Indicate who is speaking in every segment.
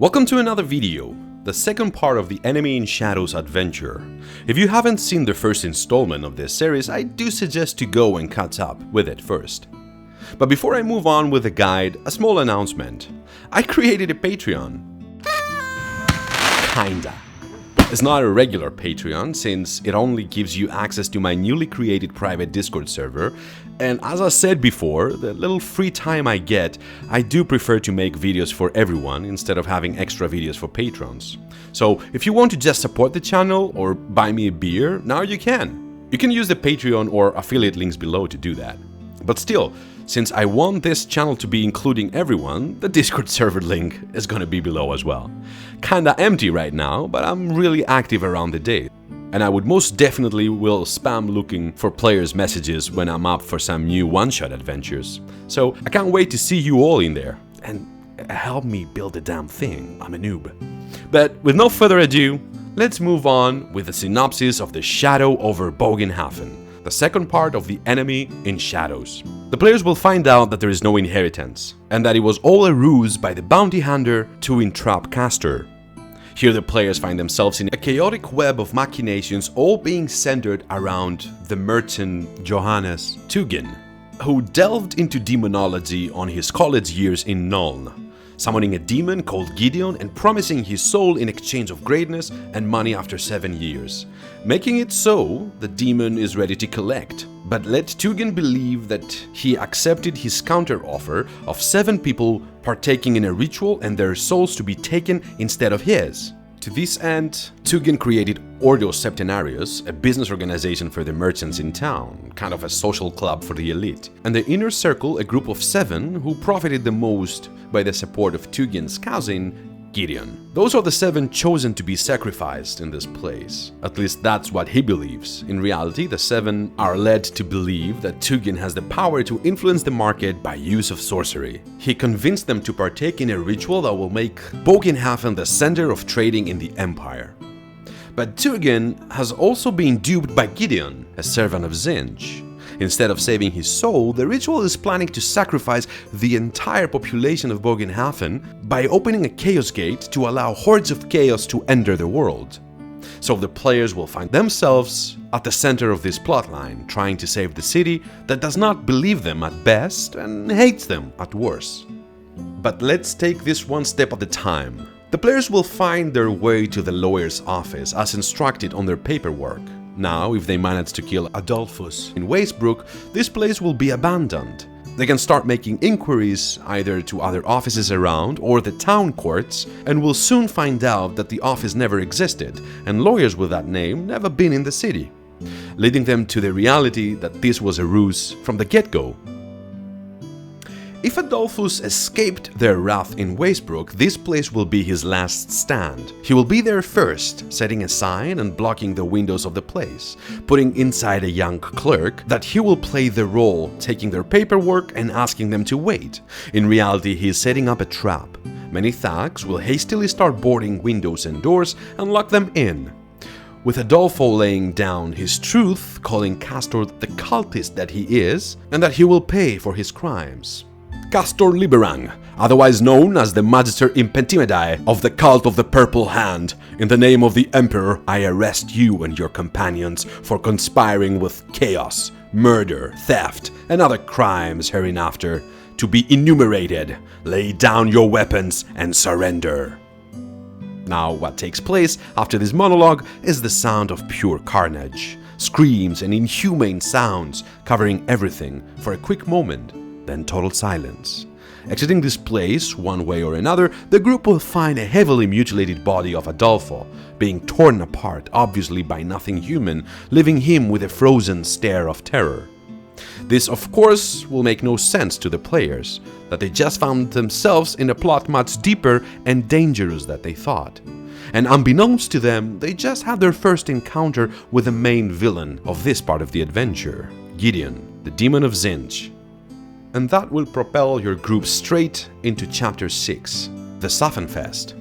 Speaker 1: Welcome to another video, the second part of the Enemy in Shadows adventure. If you haven't seen the first installment of this series, I do suggest to go and catch up with it first. But before I move on with the guide, a small announcement. I created a Patreon. Kinda. It's not a regular Patreon, since it only gives you access to my newly created private Discord server, and as I said before, the little free time I get, I do prefer to make videos for everyone instead of having extra videos for patrons. So if you want to just support the channel or buy me a beer, now you can. You can use the Patreon or affiliate links below to do that. But still, since I want this channel to be including everyone, the Discord server link is gonna be below as well. Kinda empty right now, but I'm really active around the day. And I would most definitely will spam looking for players' messages when I'm up for some new one-shot adventures. So I can't wait to see you all in there. And help me build the damn thing, I'm a noob. But with no further ado, let's move on with the synopsis of the Shadow over Bogenhafen, the second part of the Enemy in Shadows. The players will find out that there is no inheritance, and that it was all a ruse by the bounty hunter to entrap Castor. Here the players find themselves in a chaotic web of machinations, all being centered around the merchant Johannes Tugin, who delved into demonology on his college years in Nuln, summoning a demon called Gideon and promising his soul in exchange of greatness and money after 7 years. Making it so, the demon is ready to collect, but let Tugin believe that he accepted his counter-offer of 7 people partaking in a ritual and their souls to be taken instead of his. To this end, Tugin created Ordo Septenarius, a business organization for the merchants in town, kind of a social club for the elite, and the inner circle a group of 7 who profited the most by the support of Tugin's cousin, Gideon. Those are the 7 chosen to be sacrificed in this place. At least that's what he believes. In reality, the 7 are led to believe that Tugin has the power to influence the market by use of sorcery. He convinced them to partake in a ritual that will make Bogenhafen the center of trading in the Empire. But Tugin has also been duped by Gideon, a servant of Zinj. Instead of saving his soul, the ritual is planning to sacrifice the entire population of Bogenhafen by opening a chaos gate to allow hordes of chaos to enter the world. So the players will find themselves at the center of this plotline, trying to save the city that does not believe them at best and hates them at worst. But let's take this one step at a time. The players will find their way to the lawyer's office as instructed on their paperwork. Now, if they manage to kill Adolphus in Wastebrook, this place will be abandoned. They can start making inquiries either to other offices around or the town courts, and will soon find out that the office never existed and lawyers with that name never been in the city, leading them to the reality that this was a ruse from the get-go. If Adolphus escaped their wrath in Wastebrook, this place will be his last stand. He will be there first, setting a sign and blocking the windows of the place, putting inside a young clerk that he will play the role, taking their paperwork and asking them to wait. In reality, he is setting up a trap. Many thugs will hastily start boarding windows and doors and lock them in, with Adolfo laying down his truth, calling Castor the cultist that he is, and that he will pay for his crimes. Castor Liberang, otherwise known as the Magister Impentimedae of the Cult of the Purple Hand, in the name of the Emperor, I arrest you and your companions for conspiring with chaos, murder, theft, and other crimes hereinafter, to be enumerated. Lay down your weapons and surrender. Now, what takes place after this monologue is the sound of pure carnage, screams and inhumane sounds covering everything for a quick moment. Then total silence. Exiting this place, one way or another, the group will find a heavily mutilated body of Adolfo, being torn apart, obviously by nothing human, leaving him with a frozen stare of terror. This, of course, will make no sense to the players, that they just found themselves in a plot much deeper and dangerous than they thought. And unbeknownst to them, they just had their first encounter with the main villain of this part of the adventure, Gideon, the demon of Zinj. And that will propel your group straight into Chapter 6, the Schaffenfest.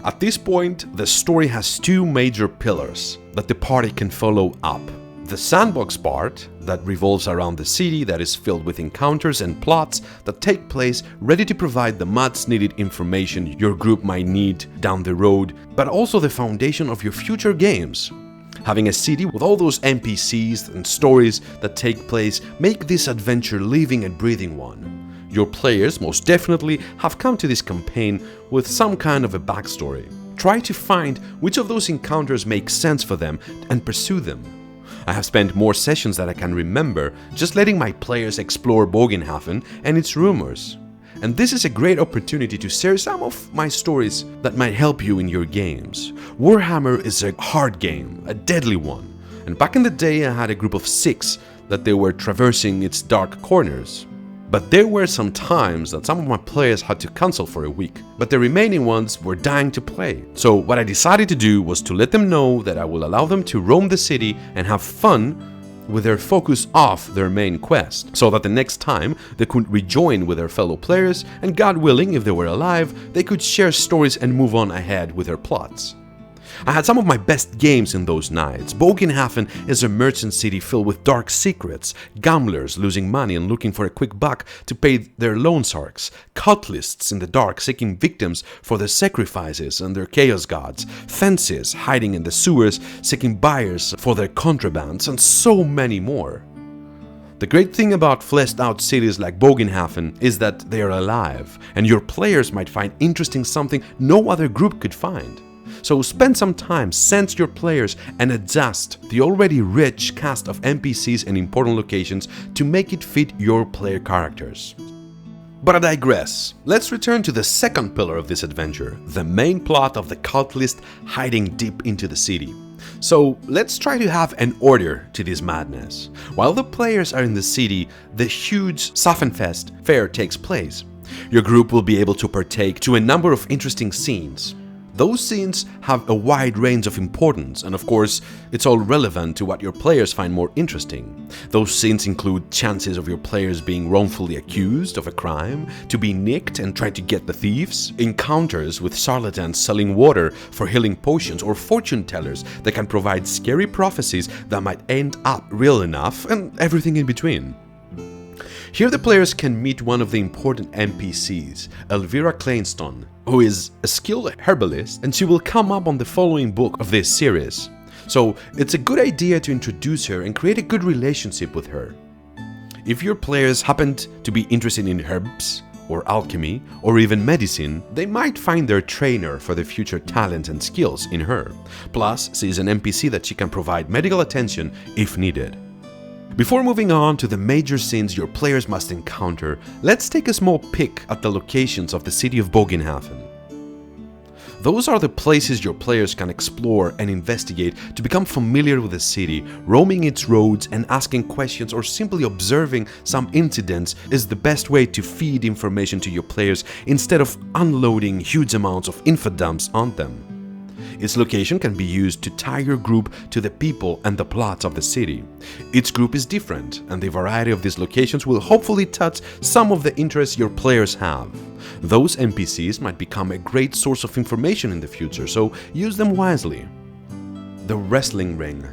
Speaker 1: At this point, the story has 2 major pillars that the party can follow up. The sandbox part that revolves around the city, that is filled with encounters and plots that take place, ready to provide the much needed information your group might need down the road, but also the foundation of your future games. Having a city with all those NPCs and stories that take place make this adventure living and breathing one. Your players most definitely have come to this campaign with some kind of a backstory. Try to find which of those encounters make sense for them and pursue them. I have spent more sessions that I can remember just letting my players explore Bogenhafen and its rumors. And this is a great opportunity to share some of my stories that might help you in your games. Warhammer is a hard game, a deadly one. And back in the day I had a group of 6 that they were traversing its dark corners. But there were some times that some of my players had to cancel for a week, but the remaining ones were dying to play. So what I decided to do was to let them know that I will allow them to roam the city and have fun with their focus off their main quest, so that the next time they could rejoin with their fellow players, and God willing, if they were alive, they could share stories and move on ahead with their plots. I had some of my best games in those nights. Bogenhafen is a merchant city filled with dark secrets, gamblers losing money and looking for a quick buck to pay their loan sharks, cultists in the dark seeking victims for their sacrifices and their chaos gods, fences hiding in the sewers seeking buyers for their contrabands, and so many more. The great thing about fleshed out cities like Bogenhafen is that they are alive, and your players might find interesting something no other group could find. So spend some time, sense your players, and adjust the already rich cast of NPCs and important locations to make it fit your player characters. But I digress. Let's return to the second pillar of this adventure, the main plot of the cult list hiding deep into the city. So let's try to have an order to this madness. While the players are in the city, the huge Schaffenfest fair takes place. Your group will be able to partake to a number of interesting scenes. Those scenes have a wide range of importance, and of course, it's all relevant to what your players find more interesting. Those scenes include chances of your players being wrongfully accused of a crime, to be nicked and try to get the thieves, encounters with charlatans selling water for healing potions, or fortune tellers that can provide scary prophecies that might end up real enough, and everything in between. Here the players can meet one of the important NPCs, Elvira Kleinstone, who is a skilled herbalist, and she will come up on the following book of this series. So it's a good idea to introduce her and create a good relationship with her. If your players happen to be interested in herbs, or alchemy, or even medicine, they might find their trainer for their future talents and skills in her. Plus, she is an NPC that she can provide medical attention if needed. Before moving on to the major scenes your players must encounter, let's take a small peek at the locations of the city of Bogenhafen. Those are the places your players can explore and investigate to become familiar with the city. Roaming its roads and asking questions or simply observing some incidents is the best way to feed information to your players instead of unloading huge amounts of info dumps on them. Its location can be used to tie your group to the people and the plots of the city. Each group is different, and the variety of these locations will hopefully touch some of the interests your players have. Those NPCs might become a great source of information in the future, so use them wisely. The wrestling ring.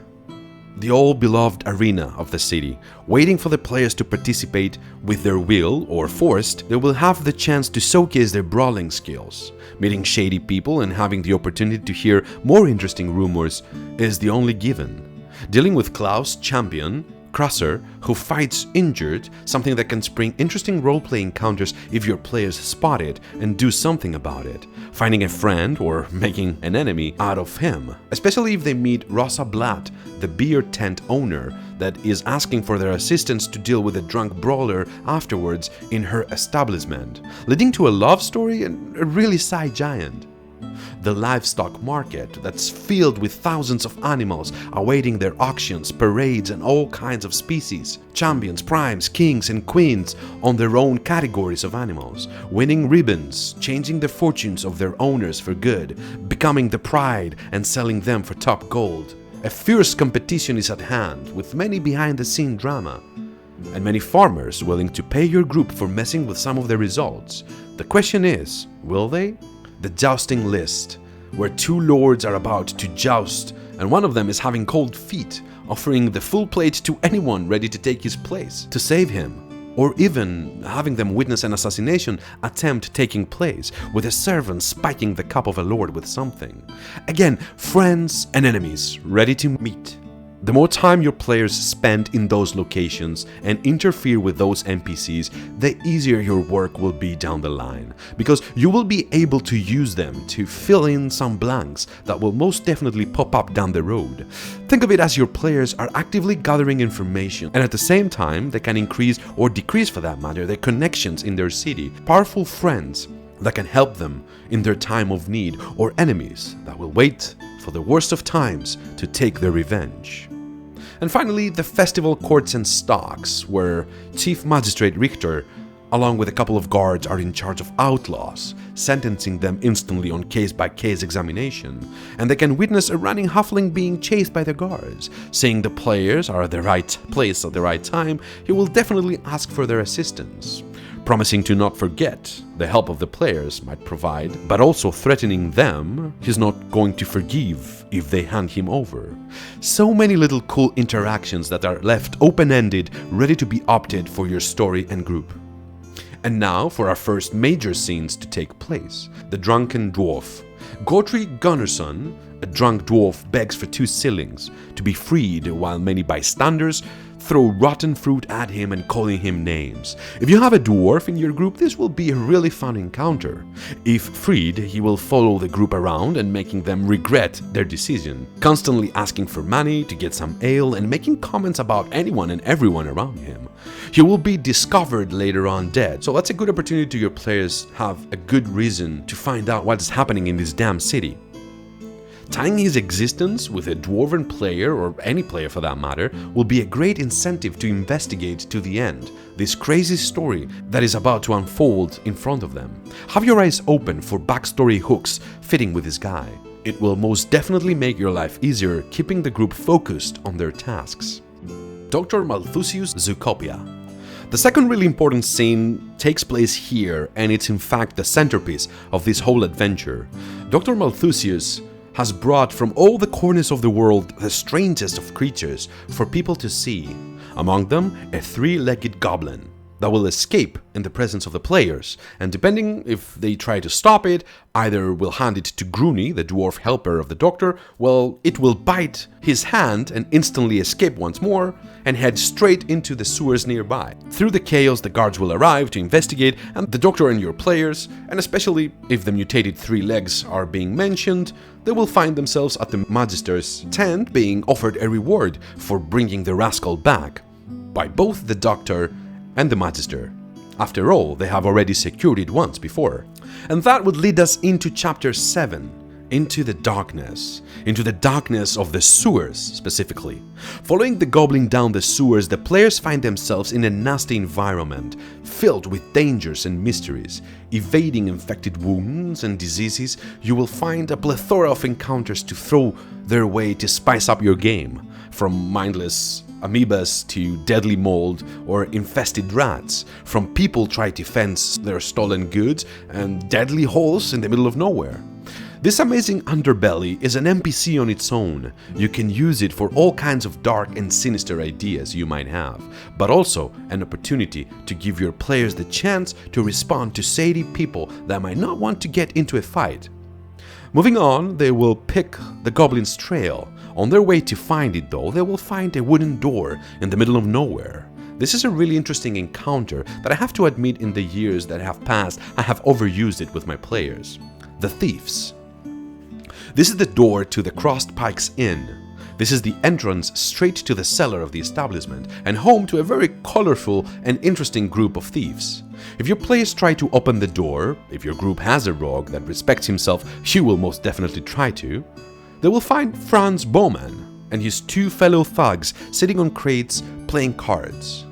Speaker 1: The all-beloved arena of the city, waiting for the players to participate with their will or forced. They will have the chance to showcase their brawling skills. Meeting shady people and having the opportunity to hear more interesting rumors is the only given. Dealing with Klaus Champion, Crusher, who fights injured, something that can spring interesting roleplay encounters if your players spot it and do something about it. Finding a friend or making an enemy out of him, especially if they meet Rosa Blatt, the beer tent owner that is asking for their assistance to deal with a drunk brawler afterwards in her establishment, leading to a love story and a really shy giant. The livestock market that's filled with thousands of animals awaiting their auctions, parades, and all kinds of species. Champions, primes, kings, and queens on their own categories of animals, winning ribbons, changing the fortunes of their owners for good, becoming the pride and selling them for top gold. A fierce competition is at hand, with many behind-the-scene drama, and many farmers willing to pay your group for messing with some of the results. The question is, will they? The jousting list, where two lords are about to joust and one of them is having cold feet, offering the full plate to anyone ready to take his place, to save him, or even having them witness an assassination attempt taking place, with a servant spiking the cup of a lord with something. Again, friends and enemies ready to meet. The more time your players spend in those locations and interfere with those NPCs, the easier your work will be down the line, because you will be able to use them to fill in some blanks that will most definitely pop up down the road. Think of it as your players are actively gathering information, and at the same time they can increase or decrease, for that matter, their connections in their city, powerful friends that can help them in their time of need, or enemies that will wait for the worst of times to take their revenge. And finally, the festival courts and stocks, where Chief Magistrate Richter, along with a couple of guards, are in charge of outlaws, sentencing them instantly on case-by-case examination, and they can witness a running halfling being chased by the guards. Seeing the players are at the right place at the right time, he will definitely ask for their assistance, promising to not forget the help of the players might provide, but also threatening them he's not going to forgive if they hand him over. So many little cool interactions that are left open-ended, ready to be opted for your story and group. And now for our first major scenes to take place. The Drunken Dwarf. Gottfried Gunnarsson, a drunk dwarf, begs for 2 shillings to be freed, while many bystanders throw rotten fruit at him and calling him names. If you have a dwarf in your group, this will be a really fun encounter. If freed, he will follow the group around and making them regret their decision, constantly asking for money to get some ale and making comments about anyone and everyone around him. He will be discovered later on dead, so that's a good opportunity to your players have a good reason to find out what is happening in this damn city. Tying his existence with a dwarven player, or any player for that matter, will be a great incentive to investigate to the end this crazy story that is about to unfold in front of them. Have your eyes open for backstory hooks fitting with this guy. It will most definitely make your life easier, keeping the group focused on their tasks. Dr. Malthusius' Zootopia. The second really important scene takes place here, and it's in fact the centerpiece of this whole adventure. Dr. Malthusius has brought from all the corners of the world the strangest of creatures for people to see. Among them, a 3-legged goblin that will escape in the presence of the players, and depending if they try to stop it, either will hand it to Groony, the dwarf helper of the doctor, well, it will bite his hand and instantly escape once more, and head straight into the sewers nearby. Through the chaos, the guards will arrive to investigate, and the doctor and your players, and especially if the mutated 3 legs are being mentioned, they will find themselves at the Magister's tent being offered a reward for bringing the rascal back by both the doctor and the Magister. After all, they have already secured it once before. And that would lead us into chapter 7, into the darkness of the sewers specifically. Following the goblin down the sewers, the players find themselves in a nasty environment filled with dangers and mysteries. Evading infected wounds and diseases, you will find a plethora of encounters to throw their way to spice up your game, from mindless amoebas to deadly mold or infested rats, from people trying to fence their stolen goods and deadly holes in the middle of nowhere. This amazing underbelly is an NPC on its own. You can use it for all kinds of dark and sinister ideas you might have, but also an opportunity to give your players the chance to respond to shady people that might not want to get into a fight. Moving on, they will pick the goblin's trail. On their way to find it though, they will find a wooden door in the middle of nowhere. This is a really interesting encounter that I have to admit, in the years that have passed, I have overused it with my players. The Thieves. This is the door to the Crossed Pikes Inn. This is the entrance straight to the cellar of the establishment, and home to a very colorful and interesting group of thieves. If your players try to open the door, if your group has a rogue that respects himself, you will most definitely try to, they will find Franz Bowman and his 2 fellow thugs sitting on crates playing cards.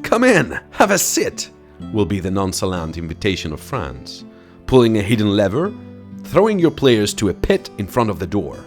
Speaker 1: "Come in, have a sit," will be the nonchalant invitation of Franz, pulling a hidden lever, throwing your players to a pit in front of the door,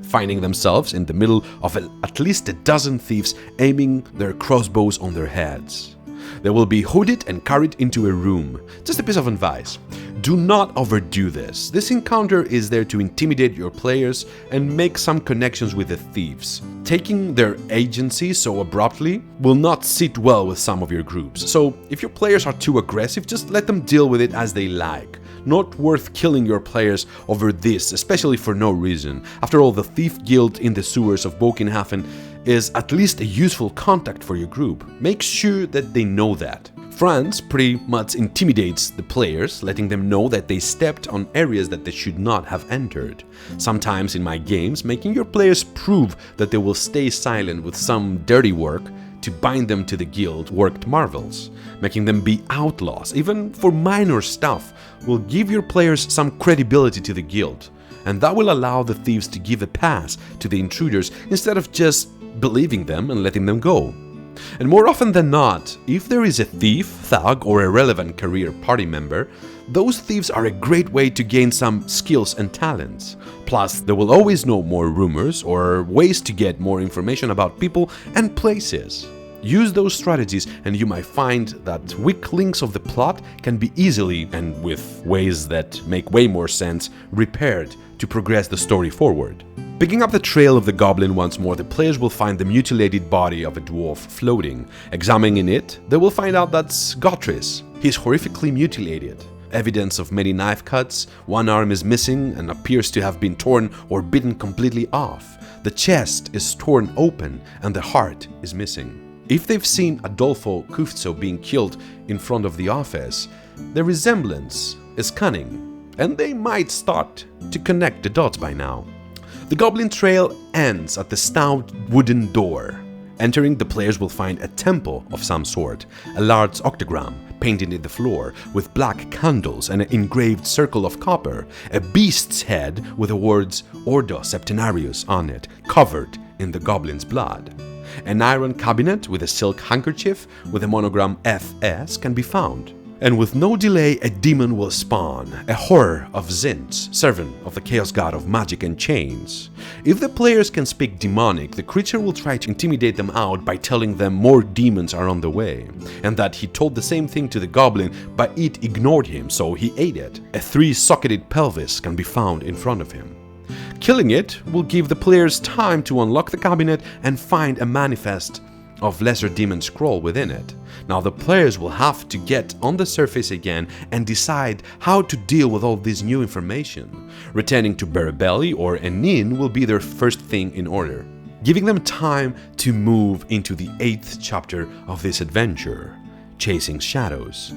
Speaker 1: finding themselves in the middle of at least a dozen thieves aiming their crossbows on their heads. They will be hooded and carried into a room. Just a piece of advice. Do not overdo this. This encounter is there to intimidate your players and make some connections with the thieves. Taking their agency so abruptly will not sit well with some of your groups. So if your players are too aggressive, just let them deal with it as they like. Not worth killing your players over this, especially for no reason. After all, the Thief Guild in the sewers of Bogenhafen is at least a useful contact for your group. Make sure that they know that. Franz pretty much intimidates the players, letting them know that they stepped on areas that they should not have entered. Sometimes in my games, making your players prove that they will stay silent with some dirty work to bind them to the guild worked marvels. Making them be outlaws, even for minor stuff, will give your players some credibility to the guild, and that will allow the thieves to give a pass to the intruders instead of just believing them and letting them go. And more often than not, if there is a thief, thug, or a relevant career party member, those thieves are a great way to gain some skills and talents. Plus, they will always know more rumors or ways to get more information about people and places. Use those strategies and you might find that weak links of the plot can be easily, and with ways that make way more sense, repaired to progress the story forward. Picking up the trail of the goblin once more, the players will find the mutilated body of a dwarf floating. Examining it, they will find out that's Gottris. He's horrifically mutilated. Evidence of many knife cuts, one arm is missing and appears to have been torn or bitten completely off. The chest is torn open and the heart is missing. If they've seen Adolfo Kufzo being killed in front of the office, the resemblance is cunning, and they might start to connect the dots by now. The Goblin Trail ends at the stout wooden door. Entering, the players will find a temple of some sort, a large octagram painted in the floor with black candles and an engraved circle of copper, a beast's head with the words Ordo Septenarius on it, covered in the goblin's blood. An iron cabinet with a silk handkerchief with the monogram FS can be found. And with no delay, a demon will spawn, a horror of Zintz, servant of the chaos god of magic and chains. If the players can speak demonic, the creature will try to intimidate them out by telling them more demons are on the way, and that he told the same thing to the goblin, but it ignored him, so he ate it. A three-socketed pelvis can be found in front of him. Killing it will give the players time to unlock the cabinet and find a manifest of Lesser Demon Scroll within it. Now the players will have to get on the surface again and decide how to deal with all this new information. Returning to Berabelli or an inn will be their first thing in order, giving them time to move into the 8th chapter of this adventure, Chasing Shadows.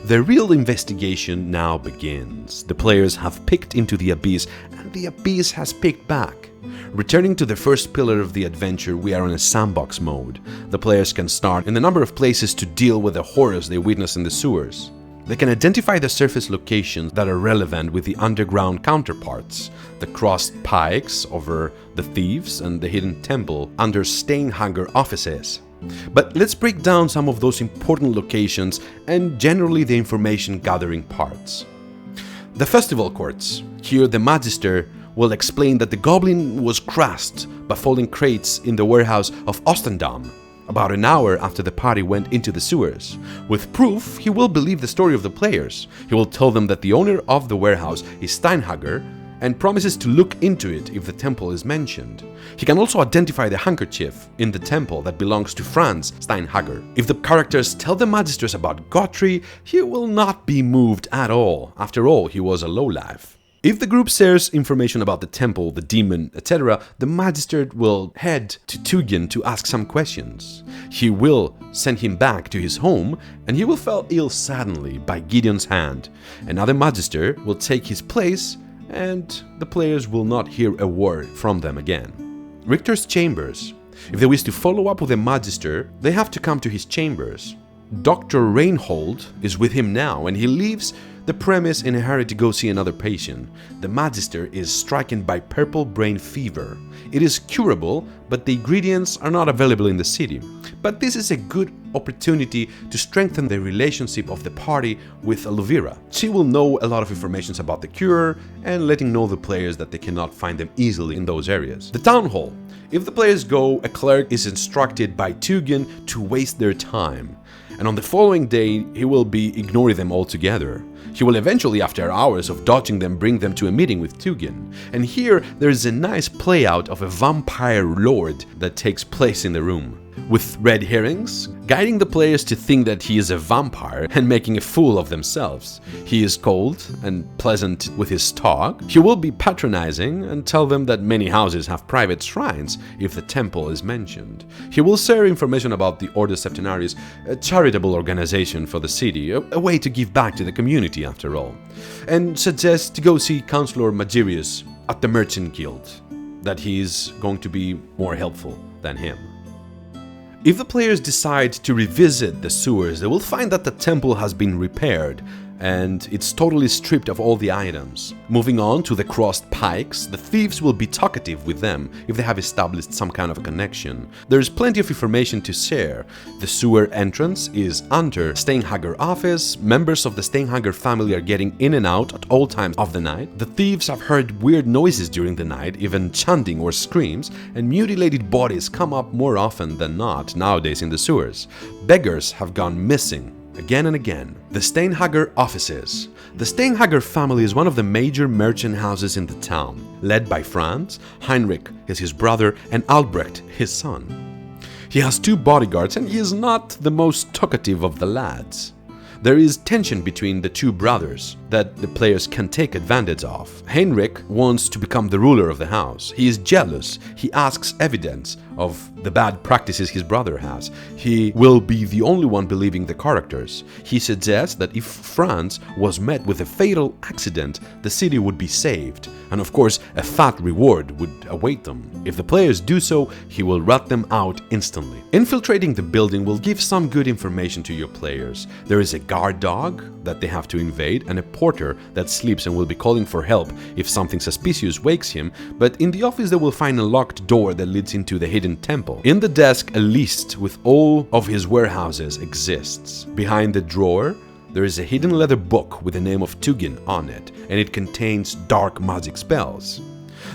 Speaker 1: The real investigation now begins. The players have picked into the abyss, and the abyss has picked back. Returning to the first pillar of the adventure, we are in a sandbox mode. The players can start in a number of places to deal with the horrors they witness in the sewers. They can identify the surface locations that are relevant with the underground counterparts, the crossed pikes over the thieves and the hidden temple under Steinhager offices. But let's break down some of those important locations and generally the information gathering parts. The festival courts. Here the Magister will explain that the goblin was crushed by falling crates in the warehouse of Ostendam about an hour after the party went into the sewers. With proof, he will believe the story of the players. He will tell them that the owner of the warehouse is Steinhager and promises to look into it if the temple is mentioned. He can also identify the handkerchief in the temple that belongs to Franz Steinhager. If the characters tell the Magisters about Gottri, he will not be moved at all. After all, he was a lowlife. If the group shares information about the temple, the demon, etc., the Magister will head to Tugen to ask some questions. He will send him back to his home, and he will fall ill suddenly by Gideon's hand. Another Magister will take his place, and the players will not hear a word from them again. Richter's chambers. If they wish to follow up with the Magister, they have to come to his chambers. Dr. Reinhold is with him now, and he leaves the premise in a hurry to go see another patient. The Magister is stricken by purple brain fever. It is curable, but the ingredients are not available in the city. But this is a good opportunity to strengthen the relationship of the party with Elvira. She will know a lot of information about the cure and letting know the players that they cannot find them easily in those areas. The town hall. If the players go, a cleric is instructed by Tugen to waste their time. and on the following day he will be ignoring them altogether. He will eventually, after hours of dodging them, bring them to a meeting with Tugin. And here there is a nice playout of a vampire lord that takes place in the room, with red herrings, guiding the players to think that he is a vampire and making a fool of themselves. He is cold and pleasant with his talk. He will be patronizing and tell them that many houses have private shrines if the temple is mentioned. He will share information about the Ordo Septenarius, a charitable organization for the city, a way to give back to the community after all, and suggest to go see Councillor Magirius at the Merchant Guild, that he is going to be more helpful than him. If the players decide to revisit the sewers, they will find that the temple has been repaired and it's totally stripped of all the items. Moving on to the crossed pikes, the thieves will be talkative with them if they have established some kind of a connection. There is plenty of information to share. The sewer entrance is under Steinhager office, members of the Steinhager family are getting in and out at all times of the night, the thieves have heard weird noises during the night, even chanting or screams, and mutilated bodies come up more often than not nowadays in the sewers. Beggars have gone missing again and again. The Steinhager offices. The Steinhager family is one of the major merchant houses in the town, led by Franz. Heinrich is his brother, and Albrecht his son. He has 2 bodyguards and he is not the most talkative of the lads. There is tension between the 2 brothers that the players can take advantage of. Heinrich wants to become the ruler of the house. He is jealous. He asks evidence of the bad practices his brother has. He will be the only one believing the characters. He suggests that if Franz was met with a fatal accident, the city would be saved, and of course a fat reward would await them. If the players do so, he will rat them out instantly. Infiltrating the building will give some good information to your players. There is a guard dog that they have to invade, and a porter that sleeps and will be calling for help if something suspicious wakes him, but in the office they will find a locked door that leads into the hidden temple. In the desk, a list with all of his warehouses exists. Behind the drawer, there is a hidden leather book with the name of Tugin on it, and it contains dark magic spells.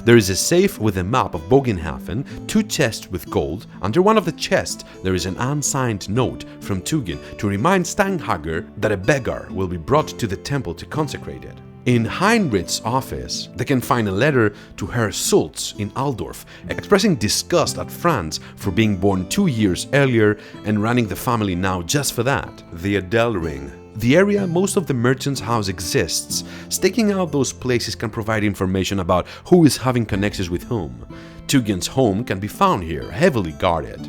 Speaker 1: There is a safe with a map of Bogenhafen, 2 chests with gold. Under one of the chests, there is an unsigned note from Tugin to remind Steinhager that a beggar will be brought to the temple to consecrate it. In Heinrich's office, they can find a letter to Herr Schultz in Altdorf, expressing disgust at Franz for being born 2 years earlier and running the family now just for that. The Adele Ring. The area most of the merchant's house exists. Staking out those places can provide information about who is having connections with whom. Tugin's home can be found here, heavily guarded.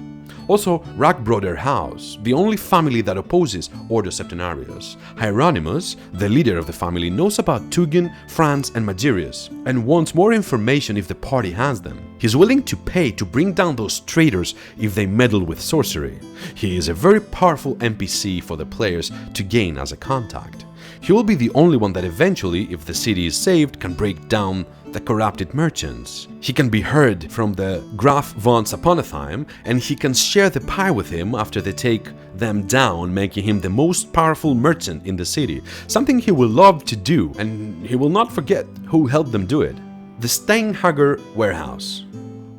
Speaker 1: Also, Ragbroder House, the only family that opposes Ordo Septenarius. Hieronymus, the leader of the family, knows about Tugin, Franz and Magirius, and wants more information if the party has them. He's willing to pay to bring down those traitors if they meddle with sorcery. He is a very powerful NPC for the players to gain as a contact. He will be the only one that eventually, if the city is saved, can break down the corrupted merchants. He can be heard from the Graf von Saponatheim, and he can share the pie with him after they take them down, making him the most powerful merchant in the city. Something he will love to do, and he will not forget who helped them do it. The Steinhager Warehouse.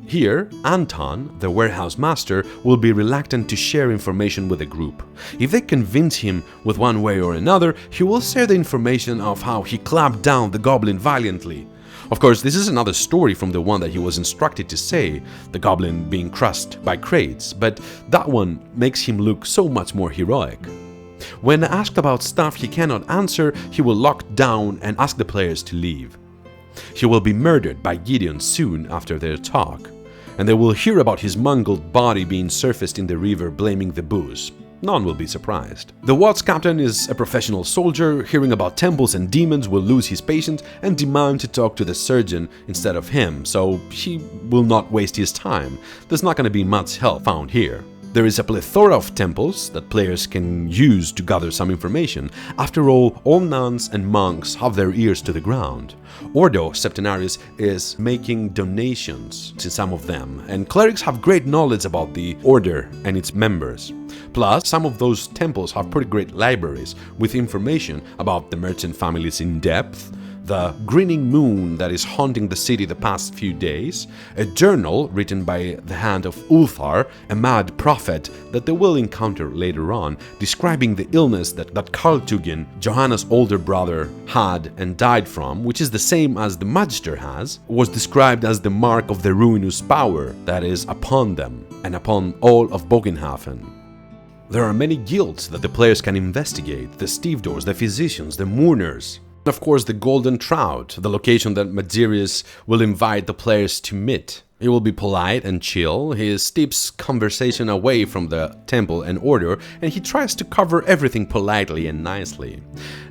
Speaker 1: Here, Anton, the warehouse master, will be reluctant to share information with the group. If they convince him with one way or another, he will share the information of how he clapped down the goblin valiantly. Of course, this is another story from the one that he was instructed to say, the goblin being crushed by crates, but that one makes him look so much more heroic. When asked about stuff he cannot answer, he will lock down and ask the players to leave. He will be murdered by Gideon soon after their talk, and they will hear about his mangled body being surfaced in the river blaming the booze. None will be surprised. The Watts captain is a professional soldier. Hearing about temples and demons will lose his patience and demand to talk to the surgeon instead of him, so he will not waste his time. There's not going to be much help found here. There is a plethora of temples that players can use to gather some information. After all nuns and monks have their ears to the ground. Ordo Septenarius is making donations to some of them, and clerics have great knowledge about the order and its members. Plus, some of those temples have pretty great libraries with information about the merchant families in depth, the grinning moon that is haunting the city the past few days, a journal written by the hand of Ulthar, a mad prophet that they will encounter later on, describing the illness that Karl Tugin, Johanna's older brother, had and died from, which is the same as the Magister has, was described as the mark of the ruinous power that is upon them and upon all of Bogenhafen. There are many guilds that the players can investigate: the stevedores, the physicians, the mourners. Of course, the Golden Trout, the location that Mazirius will invite the players to meet. He will be polite and chill, he steeps conversation away from the temple and order, and he tries to cover everything politely and nicely.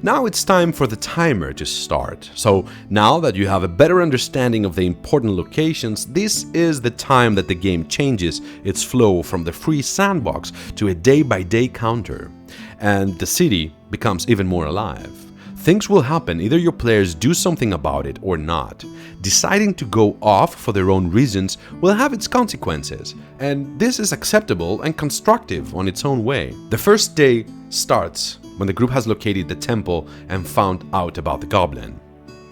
Speaker 1: Now it's time for the timer to start. So now that you have a better understanding of the important locations, this is the time that the game changes its flow from the free sandbox to a day-by-day counter, and the city becomes even more alive. Things will happen, either your players do something about it or not. Deciding to go off for their own reasons will have its consequences, and this is acceptable and constructive on its own way. The first day starts when the group has located the temple and found out about the goblin.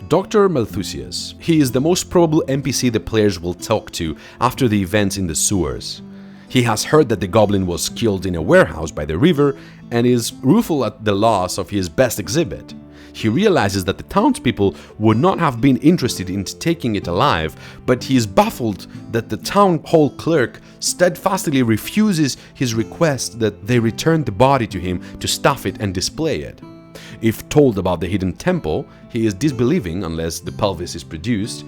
Speaker 1: Dr. Malthusius. He is the most probable NPC the players will talk to after the events in the sewers. He has heard that the goblin was killed in a warehouse by the river and is rueful at the loss of his best exhibit. He realizes that the townspeople would not have been interested in taking it alive, but he is baffled that the town hall clerk steadfastly refuses his request that they return the body to him to stuff it and display it. If told about the hidden temple, he is disbelieving unless the pelvis is produced.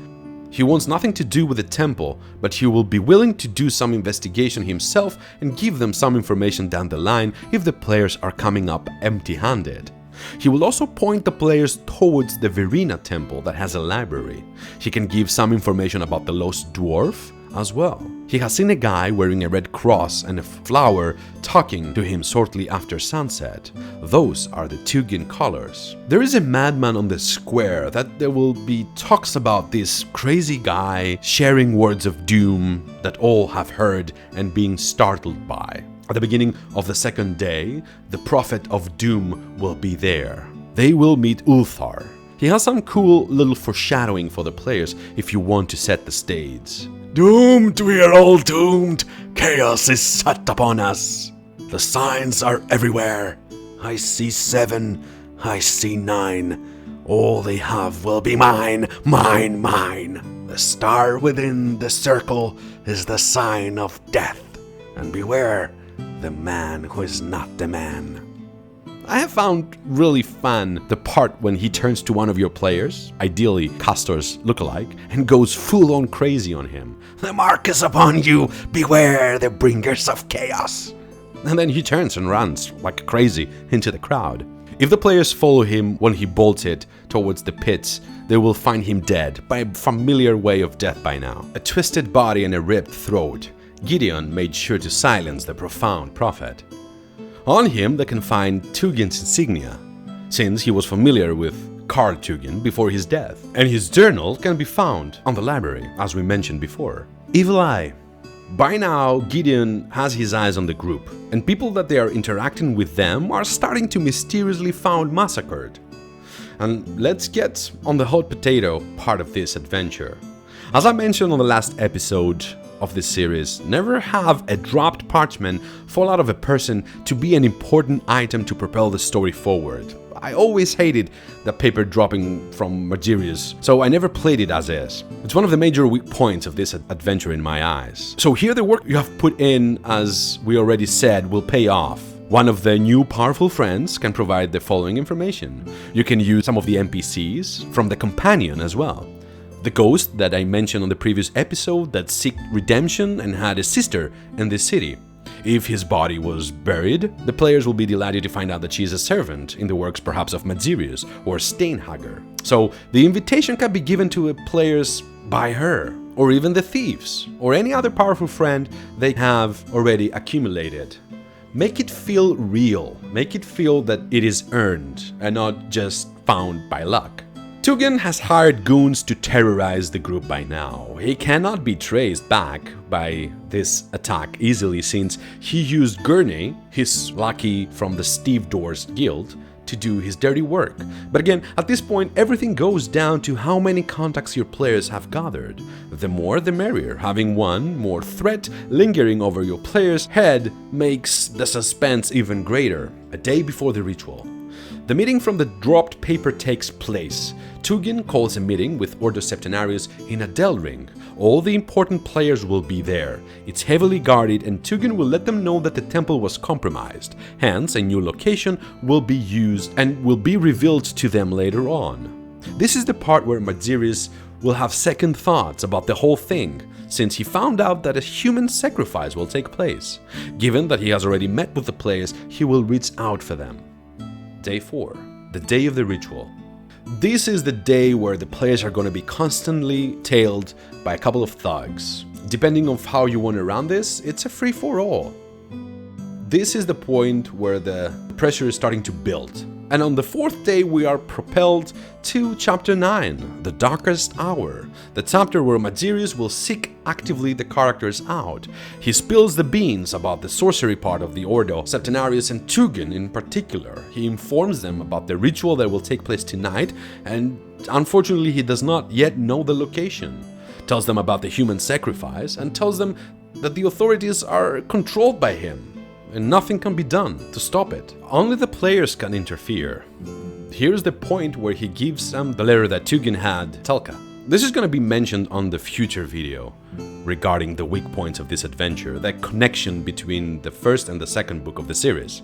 Speaker 1: He wants nothing to do with the temple, but he will be willing to do some investigation himself and give them some information down the line if the players are coming up empty-handed. He will also point the players towards the Verena temple that has a library. He can give some information about the lost dwarf as well. He has seen a guy wearing a red cross and a flower talking to him shortly after sunset. Those are the Tugin colors. There is a madman on the square that there will be talks about this crazy guy sharing words of doom that all have heard and being startled by. At the beginning of the second day, the Prophet of Doom will be there. They will meet Ulthar. He has some cool little foreshadowing for the players if you want to set the stage.
Speaker 2: Doomed, we are all doomed. Chaos is set upon us. The signs are everywhere. I see 7, I see 9. All they have will be mine, mine, mine. The star within the circle is the sign of death. And beware the man who is not the man.
Speaker 1: I have found really fun the part when he turns to one of your players, ideally Castor's lookalike, and goes full-on crazy on him.
Speaker 2: The mark is upon you, beware the bringers of chaos.
Speaker 1: And then he turns and runs like crazy into the crowd. If the players follow him when he bolted towards the pits, they will find him dead by a familiar way of death by now. A twisted body and a ripped throat. Gideon made sure to silence the profound prophet. On him they can find Tugin's insignia, since he was familiar with Karl Tugin before his death, and his journal can be found on the library, as we mentioned before. Evil Eye. By now, Gideon has his eyes on the group, and people that they are interacting with them are starting to mysteriously found massacred. And let's get on the hot potato part of this adventure. As I mentioned on the last episode of this series, never have a dropped parchment fall out of a person to be an important item to propel the story forward. I always hated the paper dropping from Magirius, so I never played it as is. It's one of the major weak points of this adventure in my eyes. So here the work you have put in, as we already said, will pay off. One of the new powerful friends can provide the following information. You can use some of the NPCs from the companion as well. The ghost that I mentioned on the previous episode that sought redemption and had a sister in this city. If his body was buried, the players will be delighted to find out that she is a servant in the works perhaps of Mazirius or Steinhager. So the invitation can be given to players by her, or even the thieves, or any other powerful friend they have already accumulated. Make it feel real, make it feel that it is earned and not just found by luck. Tugin has hired goons to terrorize the group by now. He cannot be traced back by this attack easily since he used Gurney, his lackey from the Stevedores Guild, to do his dirty work. But again, at this point, everything goes down to how many contacts your players have gathered. The more, the merrier. Having one more threat lingering over your player's head makes the suspense even greater. A day before the ritual. The meeting from the dropped paper takes place. Tugin calls a meeting with Ordo Septenarius in a Del Ring. All the important players will be there. It's heavily guarded and Tugin will let them know that the temple was compromised. Hence, a new location will be used and will be revealed to them later on. This is the part where Mazirius will have second thoughts about the whole thing, since he found out that a human sacrifice will take place. Given that he has already met with the players, he will reach out for them. Day 4. The day of the ritual. This is the day where the players are going to be constantly tailed by a couple of thugs. Depending on how you want to run this, it's a free-for-all. This is the point where the pressure is starting to build. And on the 4th day we are propelled to Chapter 9, The Darkest Hour, the chapter where Mazirius will seek actively the characters out. He spills the beans about the sorcery part of the Ordo, Septenarius and Tugin in particular. He informs them about the ritual that will take place tonight, and unfortunately he does not yet know the location. Tells them about the human sacrifice, and tells them that the authorities are controlled by him, and nothing can be done to stop it. Only the players can interfere. Here's the point where he gives them the letter that Tugin had, Telka. This is going to be mentioned on the future video regarding the weak points of this adventure, that connection between the first and the second book of the series.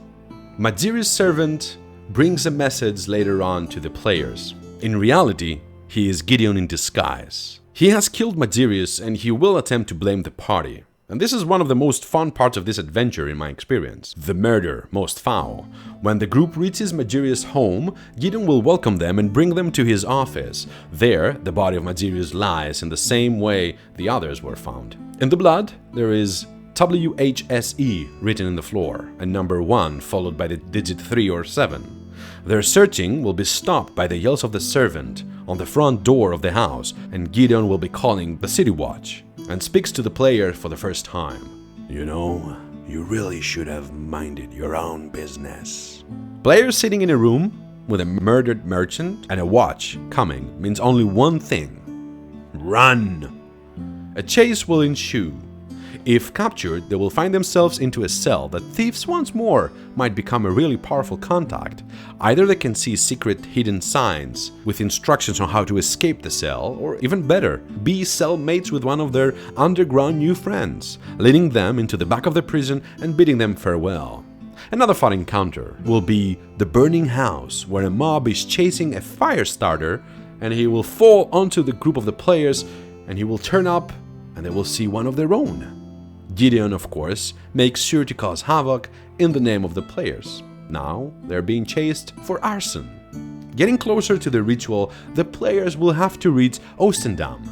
Speaker 1: Mazirius' servant brings a message later on to the players. In reality, he is Gideon in disguise. He has killed Mazirius and he will attempt to blame the party. And this is one of the most fun parts of this adventure in my experience. The murder, most foul. When the group reaches Mazirius' home, Gideon will welcome them and bring them to his office. There, the body of Mazirius lies in the same way the others were found. In the blood, there is WHSE written in the floor, and number 1 followed by the digit 3 or 7. Their searching will be stopped by the yells of the servant on the front door of the house, and Gideon will be calling the city watch, and speaks to the player for the first time.
Speaker 2: You know, you really should have minded your own business.
Speaker 1: Players sitting in a room with a murdered merchant and a watch coming means only one thing. Run! A chase will ensue. If captured, they will find themselves into a cell that thieves once more might become a really powerful contact. Either they can see secret hidden signs with instructions on how to escape the cell, or even better, be cellmates with one of their underground new friends, leading them into the back of the prison and bidding them farewell. Another fun encounter will be the burning house, where a mob is chasing a fire starter and he will fall onto the group of the players and he will turn up and they will see one of their own. Gideon, of course, makes sure to cause havoc in the name of the players. Now they're being chased for arson. Getting closer to the ritual, the players will have to reach Ostendam.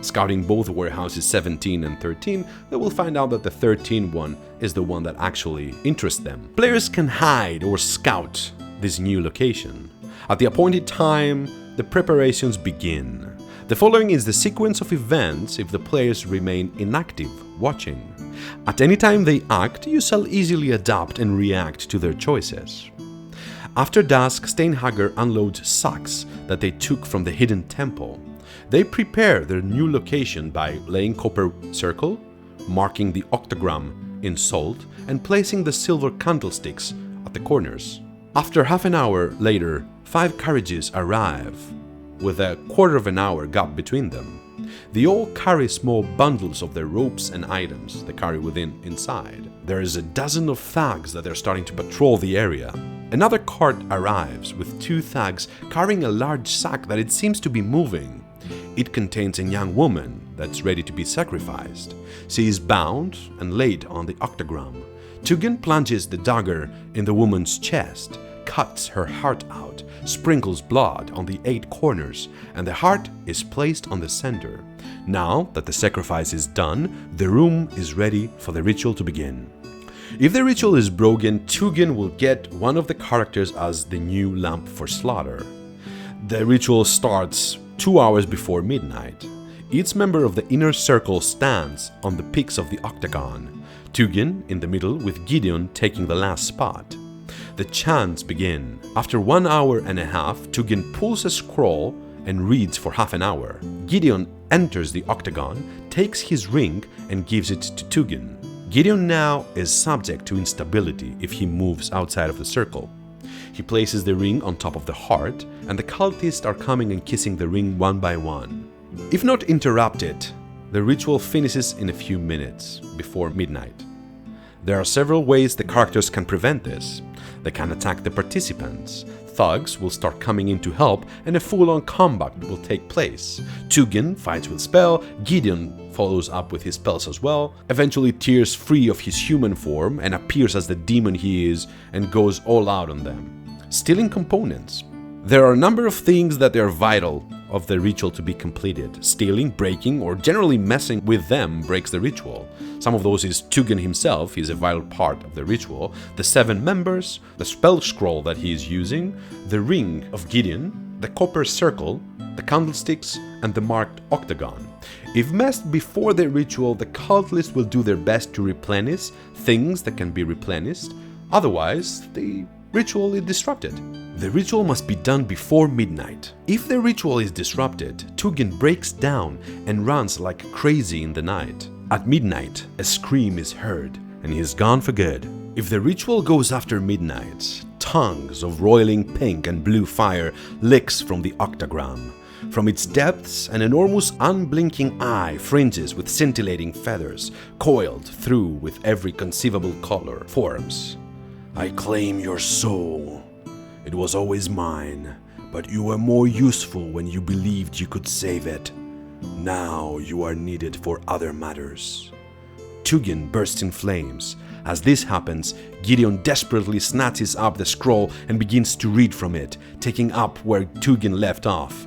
Speaker 1: Scouting both warehouses 17 and 13, they will find out that the 13 one is the one that actually interests them. Players can hide or scout this new location. At the appointed time, the preparations begin. The following is the sequence of events if the players remain inactive, watching. At any time they act, you shall easily adapt and react to their choices. After dusk, Steinhager unloads sacks that they took from the hidden temple. They prepare their new location by laying copper circle, marking the octagram in salt, and placing the silver candlesticks at the corners. After half an hour later, 5 carriages arrive, with a quarter of an hour gap between them. They all carry small bundles of their ropes and items they carry inside. There is a dozen of thags that are starting to patrol the area. Another cart arrives with 2 thags carrying a large sack that it seems to be moving. It contains a young woman that's ready to be sacrificed. She is bound and laid on the octagram. Tugin plunges the dagger in the woman's chest, cuts her heart out, sprinkles blood on the 8 corners, and the heart is placed on the center. Now that the sacrifice is done, the room is ready for the ritual to begin. If the ritual is broken, Tugin will get one of the characters as the new lamp for slaughter. The ritual starts 2 hours before midnight. Each member of the inner circle stands on the peaks of the octagon, Tugin in the middle with Gideon taking the last spot. the chants begin. After 1 hour and a half, Tugin pulls a scroll and reads for half an hour. Gideon enters the octagon, takes his ring and gives it to Tugin. Gideon now is subject to instability if he moves outside of the circle. He places the ring on top of the heart, and the cultists are coming and kissing the ring one by one. If not interrupted, the ritual finishes in a few minutes, before midnight. There are several ways the characters can prevent this. They can attack the participants. Thugs will start coming in to help, and a full-on combat will take place. Tugin fights with spell, Gideon follows up with his spells as well, eventually tears free of his human form and appears as the demon he is and goes all out on them. Stealing components. There are a number of things that are vital of the ritual to be completed. Stealing, breaking, or generally messing with them breaks the ritual. Some of those is Tugin himself, he is a vital part of the ritual, the 7 members, the spell scroll that he is using, the ring of Gideon, the copper circle, the candlesticks, and the marked octagon. If messed before the ritual, the cult list will do their best to replenish things that can be replenished, otherwise the ritual is disrupted. The ritual must be done before midnight. If the ritual is disrupted, Tugin breaks down and runs like crazy in the night. At midnight, a scream is heard, and he is gone for good. If the ritual goes after midnight, tongues of roiling pink and blue fire licks from the octagram. From its depths, an enormous unblinking eye fringes with scintillating feathers, coiled through with every conceivable color, forms.
Speaker 2: I claim your soul. It was always mine, but you were more useful when you believed you could save it. Now you are needed for other matters.
Speaker 1: Tugin bursts in flames. As this happens, Gideon desperately snatches up the scroll and begins to read from it, taking up where Tugin left off.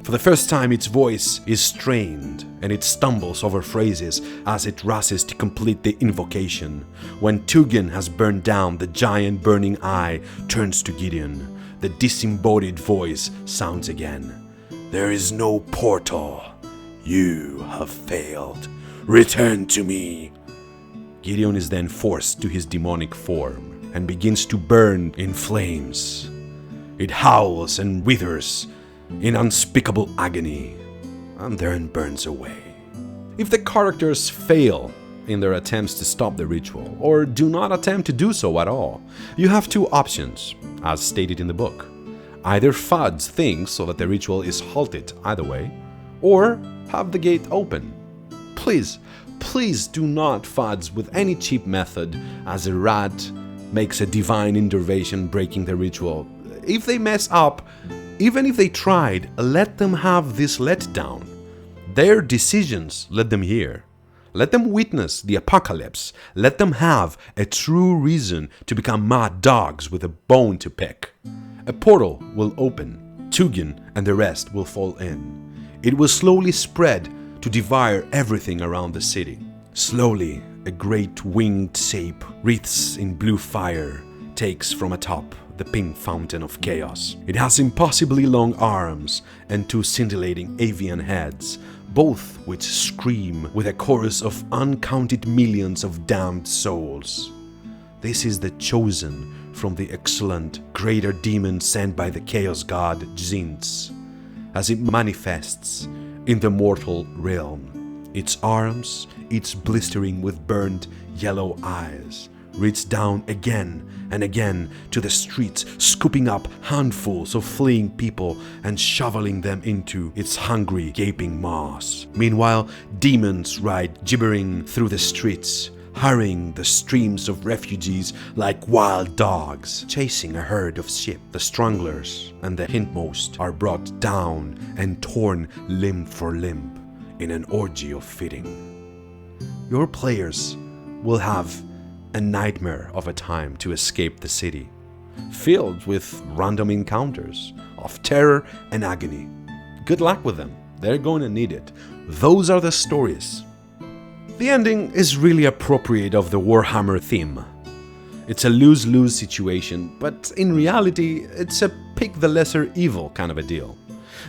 Speaker 1: For the first time, its voice is strained, and it stumbles over phrases as it rushes to complete the invocation. When Tugin has burned down, the giant burning eye turns to Gideon. The disembodied voice sounds again.
Speaker 2: There is no portal. You have failed. Return to me.
Speaker 1: Gideon is then forced to his demonic form and begins to burn in flames. It howls and withers in unspeakable agony, and then burns away. If the characters fail in their attempts to stop the ritual, or do not attempt to do so at all, you have 2 options, as stated in the book. Either fudge things so that the ritual is halted either way, or have the gate open. Please do not fudge with any cheap method, as a rat makes a divine intervention breaking the ritual. If they mess up, even if they tried, let them have this letdown. Their decisions, let them hear. Let them witness the apocalypse. Let them have a true reason to become mad dogs with a bone to pick. A portal will open. Tugin and the rest will fall in. It will slowly spread to devour everything around the city. Slowly, a great winged shape, wreaths in blue fire, takes from atop the pink fountain of chaos. It has impossibly long arms and 2 scintillating avian heads, both which scream with a chorus of uncounted millions of damned souls. This is the chosen from the excellent greater demon sent by the chaos god Zinz, as it manifests in the mortal realm. Its arms, each blistering with burnt yellow eyes, reach down again and again to the streets, scooping up handfuls of fleeing people and shoveling them into its hungry, gaping maws. Meanwhile, demons ride gibbering through the streets, hurrying the streams of refugees like wild dogs, chasing a herd of sheep. The stranglers and the hindmost are brought down and torn limb for limb in an orgy of fitting. Your players will have a nightmare of a time to escape the city, filled with random encounters of terror and agony. Good luck with them, they're going to need it. Those are the stories. The ending is really appropriate of the Warhammer theme. It's a lose-lose situation, but in reality, it's a pick the lesser evil kind of a deal.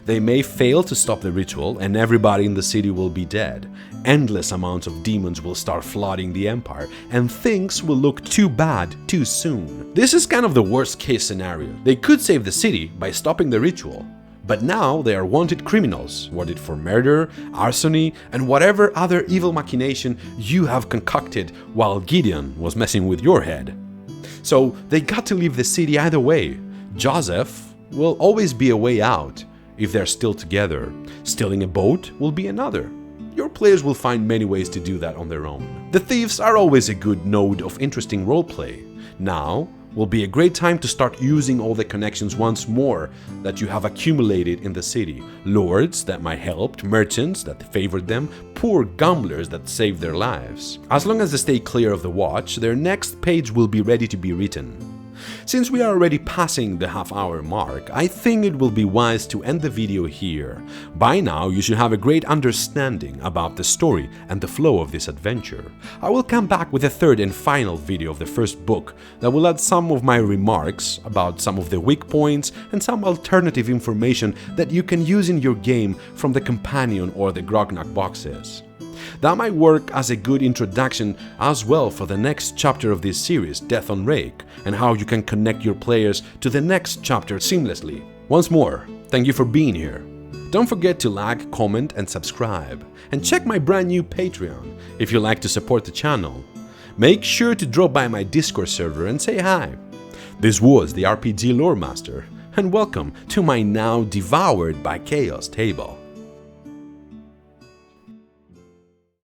Speaker 1: They may fail to stop the ritual and everybody in the city will be dead. Endless amounts of demons will start flooding the empire and things will look too bad too soon. This is kind of the worst case scenario. They could save the city by stopping the ritual. But now they are wanted criminals, wanted for murder, arson, and whatever other evil machination you have concocted while Gideon was messing with your head. So they got to leave the city either way. Joseph will always be a way out if they're still together. Stealing a boat will be another. Your players will find many ways to do that on their own. The thieves are always a good node of interesting roleplay. Now will be a great time to start using all the connections once more that you have accumulated in the city. Lords that might help, merchants that favored them, poor gamblers that saved their lives. As long as they stay clear of the watch, their next page will be ready to be written. Since we are already passing the half-hour mark, I think it will be wise to end the video here. By now, you should have a great understanding about the story and the flow of this adventure. I will come back with a third and final video of the first book that will add some of my remarks about some of the weak points and some alternative information that you can use in your game from the companion or the Grognak boxes. That might work as a good introduction as well for the next chapter of this series, Death on Rake, and how you can connect your players to the next chapter seamlessly. Once more, thank you for being here. Don't forget to like, comment and subscribe. And check my brand new Patreon if you like to support the channel. Make sure to drop by my Discord server and say hi. This was the RPG Lore Master, and welcome to my now devoured by chaos table.